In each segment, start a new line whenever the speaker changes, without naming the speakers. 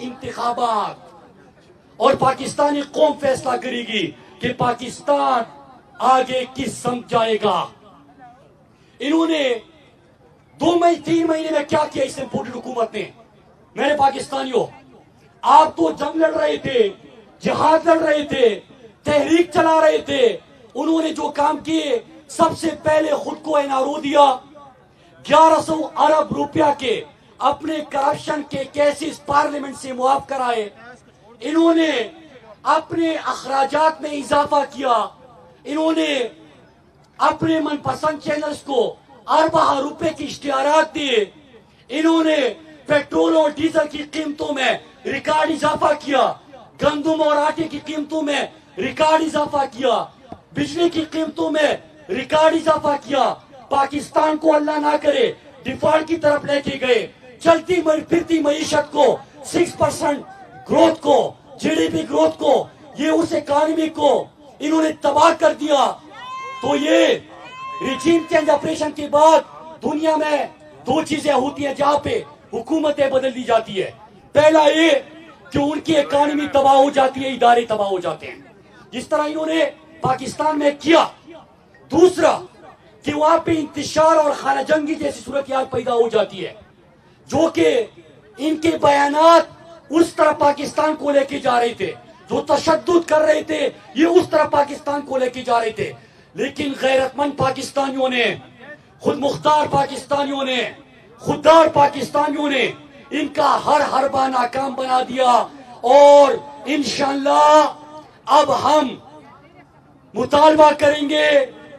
इंतखाबात और पाकिस्तानी कौम फैसला करेगी कि पाकिस्तान आगे किस समझ जाएगा। इन्होंने 3 महीने में क्या किया इस इम्पोर्टेड हुकूमत ने। मेरे पाकिस्तानियों, आप तो जंग लड़ रहे थे, जिहाद लड़ रहे थे, तहरीक चला रहे थे। उन्होंने जो काम किए, सबसे पहले खुद को एनआरओ दिया, 1100 अरब रुपया के अपने करप्शन के केसेस पार्लियामेंट से मुआफ कराए। इन्होंने अपने अखराजात में इजाफा किया। इन्होंने अपने मनपसंद चैनल्स को अरबा रुपए की इश्तिहारात दिए। इन्होंने पेट्रोल और डीजल की कीमतों में रिकॉर्ड इजाफा किया, गंदम और आटे की कीमतों में रिकॉर्ड इजाफा किया, बिजली की कीमतों में रिकॉर्ड इजाफा किया। पाकिस्तान को अल्लाह ना करे डिफॉल्ट की तरफ लेके गए। चलती फिरती मईशत को 6% ग्रोथ को, जीडीपी ग्रोथ को, ये उस इकॉनमी को इन्होंने तबाह कर दिया। तो ये रिजीम चेंज ऑपरेशन के बाद दुनिया में 2 चीजें होती हैं जहां पे हुकूमतें बदल दी जाती है। पहला ये कि उनकी इकॉनमी तबाह हो जाती है, इदारे तबाह हो जाते हैं, जिस तरह इन्होंने पाकिस्तान में किया। दूसरा कि वहां पे इंतशार और खाना जंगी जैसी सूरत पैदा हो जाती है, जो कि इनके बयानात उस तरफ पाकिस्तान को लेके जा रहे थे, जो तशद्दुद कर रहे थे ये उस तरफ पाकिस्तान को लेके जा रहे थे। लेकिन गैरतमंद पाकिस्तानियों ने, खुद मुख्तार पाकिस्तानियों ने, खुददार पाकिस्तानियों ने इनका हर हरबा नाकाम बना दिया। और इंशाअल्लाह अब हम मुतालबा करेंगे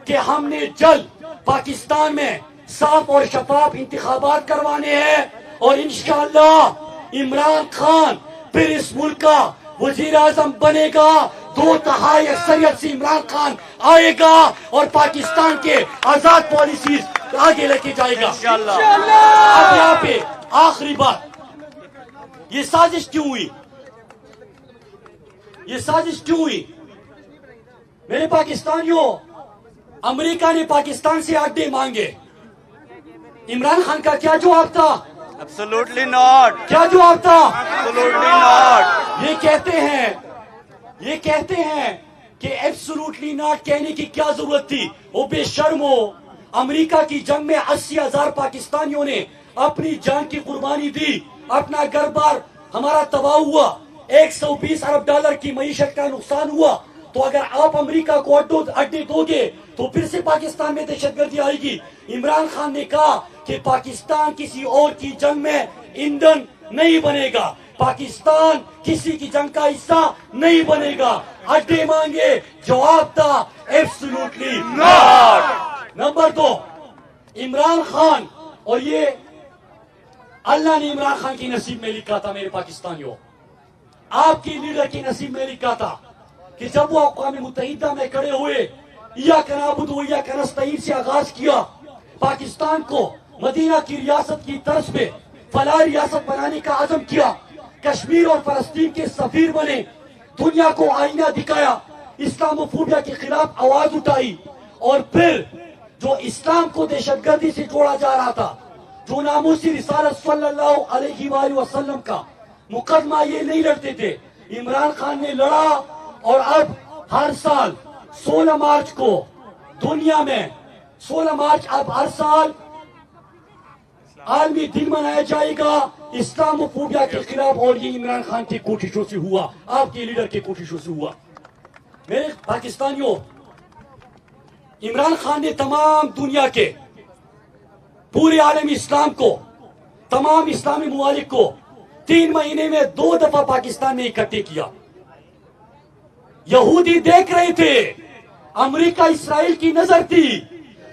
कि हमने जल्द पाकिस्तान में साफ और शफाफ इंतखाबात करवाने हैं और इंशाअल्लाह इमरान खान फिर इस मुल्क का वजीर आजम बनेगा। 2/3 अक्सरियत से इमरान खान आएगा और पाकिस्तान के आजाद पॉलिसीज आगे लेके जाएगा इंशाअल्लाह। अब यहाँ पे आखिरी बात, ये साजिश क्यों हुई? ये साजिश क्यों हुई? मेरे पाकिस्तानियों, अमेरिका ने पाकिस्तान से अड्डे मांगे, इमरान खान का क्या जवाब था?
Absolutely not.
क्या जवाब था?
Absolutely not.
ये कहते हैं कि एब्सोल्युटली नॉट कहने की क्या जरूरत थी? वो बेशर्म हो। अमेरिका की जंग में 80,000 पाकिस्तानियों ने अपनी जान की कुर्बानी दी, अपना घर बार हमारा तबाह हुआ, 120 अरब डॉलर की मईशत का नुकसान हुआ। तो अगर आप अमेरिका को अड्डे दोगे तो फिर से पाकिस्तान में दहशतगर्दी आएगी। इमरान खान ने कहा कि पाकिस्तान किसी और की जंग में ईंधन नहीं बनेगा, पाकिस्तान किसी की जंग का हिस्सा नहीं बनेगा। अड्डे मांगे, जवाब था absolutely not. Number 2, Imran Khan, और ये अल्लाह ने इमरान खान की नसीब में लिखा था। मेरे पाकिस्तानियों, आपकी लीडर की नसीब में लिखा था कि जब वो अक़वाम मुत्तहिदा में खड़े हुए, इय्याका नअबुदु व इय्याका नस्तईन से आगाज किया, पाकिस्तान को मदीना की रियासत की तर्ज पे फलाह रियासत बनाने का अज़म किया, कश्मीर और फलस्तीन के सफीर बने, दुनिया को आईना दिखाया, इस्लामोफोबिया के खिलाफ आवाज उठाई। और फिर जो इस्लाम को दहशतगर्दी से जोड़ा जा रहा था, जो नामूसी रिसालत सल्लल्लाहु अलैहि वसल्लम का मुकदमा ये नहीं लड़ते थे, इमरान खान ने लड़ा। और अब हर साल 16 मार्च को दुनिया में 16 मार्च अब हर साल आलमी दिन मनाया जाएगा इस्लामोफोबिया के खिलाफ। और ये इमरान खान की कोशिशों से हुआ, आपके लीडर की कोशिशों से हुआ। मेरे पाकिस्तानियों, इमरान खान ने तमाम दुनिया के, पूरे आलम इस्लाम को, तमाम इस्लामी मुमालिक को 3 महीने में 2 दफा पाकिस्तान में इकट्ठे किया। यहूदी देख रहे थे, अमेरिका इस्राइल की नजर थी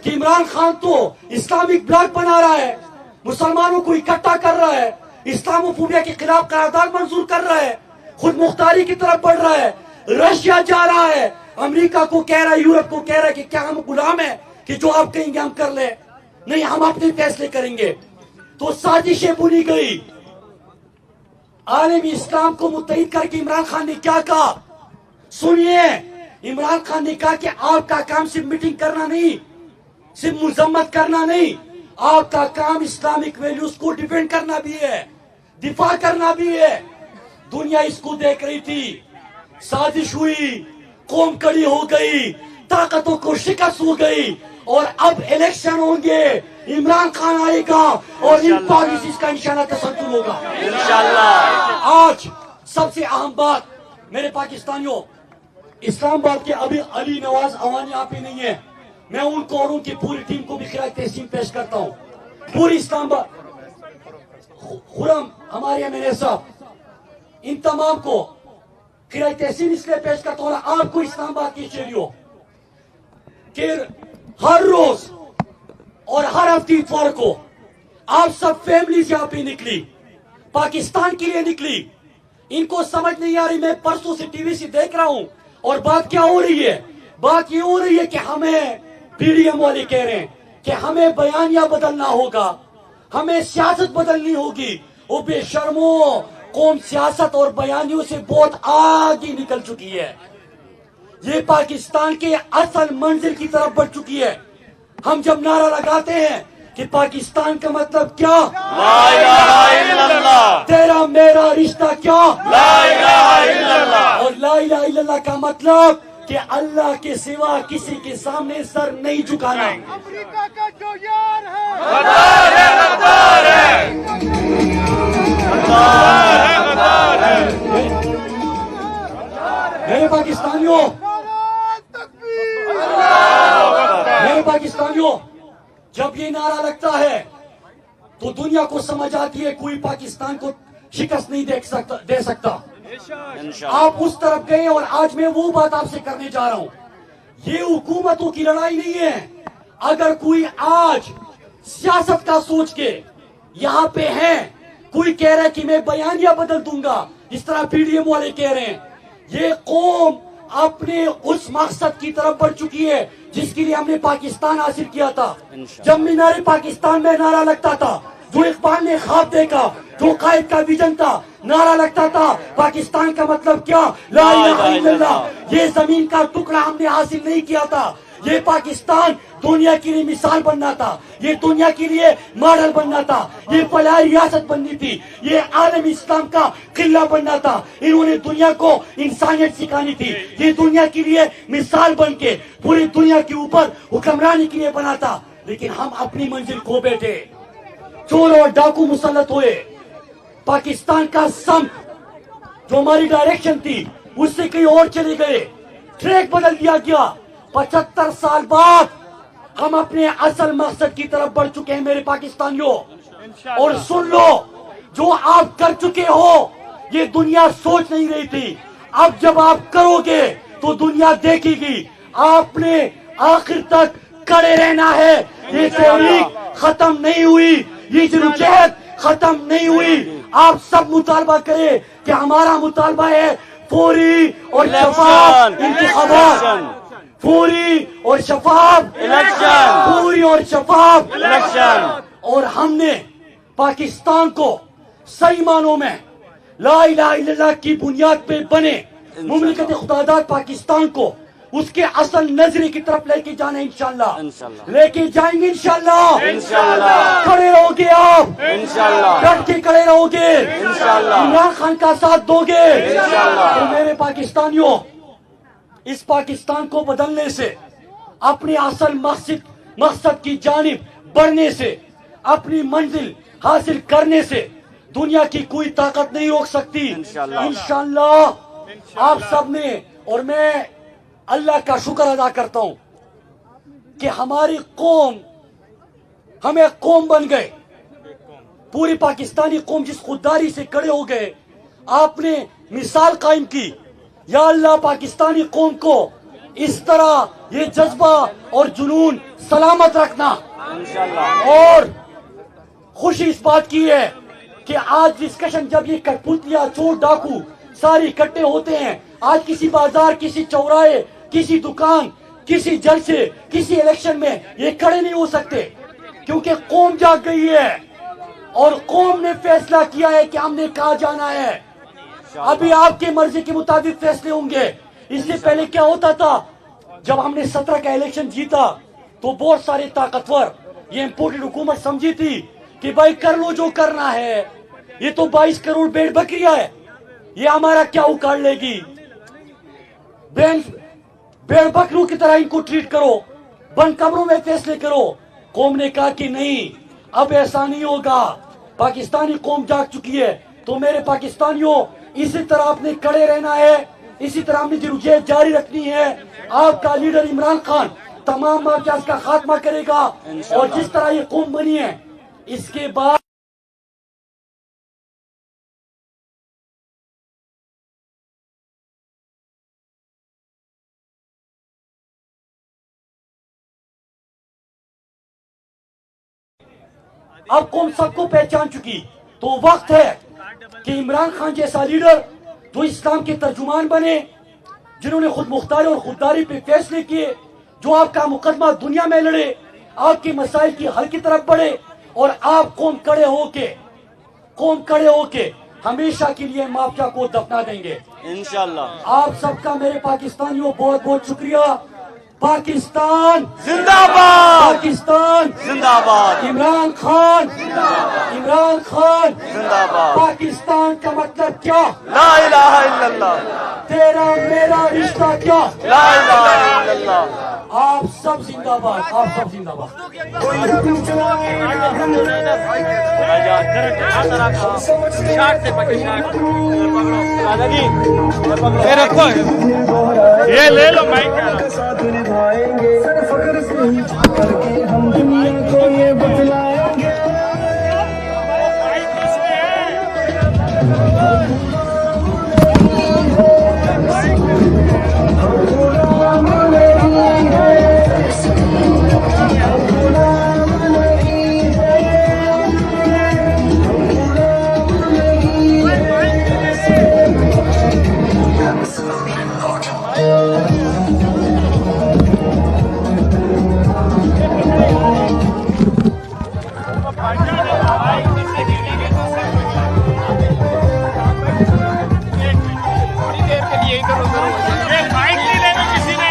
कि इमरान खान तो इस्लामिक ब्लॉक बना रहा है, मुसलमानों को इकट्ठा कर रहा है, इस्लामोफोबिया के खिलाफ करारदाद मंजूर कर रहा है, खुद मुख्तारी की तरफ बढ़ रहा है, रशिया जा रहा है, अमेरिका को कह रहा है, यूरोप को कह रहा है कि क्या हम गुलाम है कि जो आप कहेंगे हम कर ले? नहीं, हम अपने फैसले करेंगे। तो साजिशें बुनी गई। आलमी इस्लाम को मुत्तहिद करके इमरान खान ने क्या कहा सुनिए। इमरान खान ने कहा कि आपका काम सिर्फ मीटिंग करना नहीं, सिर्फ मुजम्मत करना नहीं, आपका काम इस्लामिक वैल्यूज को डिफेंड करना भी है, दिफा करना भी है। दुनिया इसको देख रही थी, साजिश हुई, कौम कड़ी हो गई, ताकतों को शिकस्त हो गई, और अब इलेक्शन होंगे, इमरान खान आएगा और इन पॉलिसीज का इंशाल्लाह तसद्दुर होगा
इंशाल्लाह।
आज सबसे अहम बात मेरे पाकिस्तानियों, इस्लामाबाद के अभी अली नवाज अवान यहाँ पे नहीं है, मैं उनको और उनकी पूरी टीम को भी खिराज तहसीन पेश करता हूँ। पूरी इस्लामाबाद, खुरम हमारे एमएनए साहब, इन तमाम को खिराज तहसीन इसलिए पेश करता हूँ, आपको इस्लामाबाद के शहरियों कि हर रोज और हर हफ्ते इतवार को आप सब फैमिलीज यहाँ पे निकली, पाकिस्तान के लिए निकली। इनको समझ नहीं आ रही, मैं परसों से टीवी से देख रहा हूं, और बात क्या हो रही है, बात ये हो रही है कि हमें पीडीएम वाले कह रहे हैं कि हमें बयानिया बदलना होगा, हमें सियासत बदलनी होगी। वो बेशर्मो, कौम सियासत और बयानियों से बहुत आगे निकल चुकी है, ये पाकिस्तान के असल मंजिल की तरफ बढ़ चुकी है। हम जब नारा लगाते हैं कि पाकिस्तान का मतलब क्या,
ला इलाहा इल्लल्लाह,
तेरा मेरा रिश्ता क्या,
ला इलाहा इल्लल्लाह,
और ला इलाहा इल्लल्लाह का मतलब कि अल्लाह के सिवा किसी के सामने सर नहीं झुकाना।
अफ्रीका का जो यार है,
गद्दार है, गद्दार है, गद्दार है, गद्दार है।
मेरे पाकिस्तानियों,
नारा तकबीर,
मेरे पाकिस्तानियों, जब ये नारा लगता है तो दुनिया को समझ आती है कोई पाकिस्तान को शिकस्त नहीं दे सकता।
इंशाल्लाह।
आप उस तरफ गए, और आज मैं वो बात आपसे करने जा रहा हूं। ये हुकूमतों की लड़ाई नहीं है। अगर कोई आज सियासत का सोच के यहाँ पे है, कोई कह रहा है कि मैं बयानिया बदल दूंगा, इस तरह पीडीएम वाले कह रहे हैं, ये कौम अपने उस मकसद की तरफ बढ़ चुकी है जिसके लिए हमने पाकिस्तान हासिल किया था। जब मीनारे पाकिस्तान में नारा लगता था, जो इकबाल ने ख्वाब देखा, जो कायद का विजन था, नारा लगता था पाकिस्तान का मतलब क्या, ला इलाहा इल्लल्लाह। ये जमीन का टुकड़ा हमने हासिल नहीं किया था, ये पाकिस्तान दुनिया के लिए मिसाल बनना था, ये दुनिया के लिए मॉडल बनना था, ये फलाही रियासत बननी थी, ये आलम इस्लाम का किला बनना था। इन्होंने दुनिया को इंसानियत सिखानी थी, ये दुनिया के लिए मिसाल बन के पूरी दुनिया के ऊपर हुक्मरानी के लिए बना था। लेकिन हम अपनी मंजिल खो बैठे, चोर और डाकू मुसल्लत हुए, पाकिस्तान का सम जो हमारी डायरेक्शन थी उससे कहीं और चले गए, ट्रैक बदल दिया गया। 75 साल बाद हम अपने असल मकसद की तरफ बढ़ चुके हैं मेरे पाकिस्तानियों। और सुन लो, जो आप कर चुके हो ये दुनिया सोच नहीं रही थी, अब जब आप करोगे तो दुनिया देखेगी। आपने आखिर तक खड़े रहना है, ये तहरीक खत्म नहीं हुई, ये जद्दोजहद खत्म नहीं हुई। आप सब मुतालबा करें कि हमारा मुतालबा है फौरी और शफाफ इंतखाबात, फौरी और शफाफ
इलेक्शन,
फौरी और शफाफ
इलेक्शन।
और हमने पाकिस्तान को सही मानों में ला इलाहा इल्लल्लाह की बुनियाद पे बने मुमलिकत खुदादार पाकिस्तान को उसके असल नजरे की तरफ लेके जाना इंशाल्लाह,
इंशाल्लाह।
लेके जाएंगे इंशाल्लाह।
इंशाल्लाह।
खड़े रहोगे आप,
इंशाल्लाह।
डट के खड़े रहोगे,
इंशाल्लाह।
इमरान खान का साथ दोगे
इंशाल्लाह।
तो मेरे पाकिस्तानियों, इस पाकिस्तान को बदलने से, अपने असल मकसद की जानिब बढ़ने से, अपनी मंजिल हासिल करने से दुनिया की कोई ताकत नहीं रोक सकती।
इंशाल्लाह।
इंशाल्लाह आप सब ने, और मैं अल्लाह का शुक्र अदा करता हूं कि हमारी कौम, हमें कौम बन गए, पूरी पाकिस्तानी कौम जिस खुददारी से खड़े हो गए, आपने मिसाल कायम की। या अल्लाह पाकिस्तानी कौम को इस तरह ये जज्बा और जुनून सलामत रखना।
इंशाल्लाह।
और खुशी इस बात की है कि आज डिस्कशन जब ये कठपुतलियां, चोर डाकू सारे इकट्ठे होते हैं, आज किसी बाजार, किसी चौराहे, किसी दुकान, किसी जलसे, किसी इलेक्शन में ये खड़े नहीं हो सकते, क्योंकि कौम जाग गई है और कौम ने फैसला किया है कि हमने कहा जाना है। अभी आपके मर्जी के मुताबिक फैसले होंगे। इससे पहले क्या होता था, जब हमने 17 का इलेक्शन जीता तो बहुत सारे ताकतवर ये इम्पोर्टेड हुकूमत समझी थी कि भाई कर लो जो करना है, ये तो 22 करोड़ भेड़ बकरियां है, یہ ہمارا کیا اکاڑ لے گی؟ بیڑ بکروں کی طرح ان کو ٹریٹ کرو، بند کمروں میں فیصلے کرو۔ قوم نے کہا کہ نہیں، اب ایسا نہیں ہوگا، پاکستانی قوم جاگ چکی ہے، تو میرے پاکستانیوں اسی طرح آپ نے کڑے رہنا ہے، اسی طرح ہم نے جدوجہد جاری رکھنی ہے۔ آپ کا لیڈر عمران خان تمام مافیاز کا خاتمہ کرے گا، اور جس طرح یہ قوم بنی ہے اس کے بعد اب قوم سب کو پہچان چکی، تو وقت ہے کہ عمران خان جیسا لیڈر جو اسلام کے ترجمان بنے، جنہوں نے خود مختاری اور خودداری پہ فیصلے کیے، جو آپ کا مقدمہ دنیا میں لڑے، آپ کے مسائل کی حل کی طرف بڑھے، اور آپ قوم کڑے ہو کے ہمیشہ کے لیے مافیا کو دفنا دیں گے
انشاءاللہ۔
آپ سب کا میرے پاکستانیوں بہت بہت شکریہ۔ پاکستان
زندہ باد،
پاکستان
زندہ باد،
عمران خان عمران خان
زندہ باد۔
پاکستان کا مطلب کیا؟
لا الہ الا اللہ،
تیرا میرا رشتہ کیا؟
لا الہ الا اللہ۔
آپ سب زندہ باد، آپ سب زندہ باد۔
یہ لے لو مائک۔
ساتھ نبھائیں گے، فخر سے ہی کر کے ہم دنیا کو یہ بتلائیں گے۔
مائک نہیں لینا کسی نے،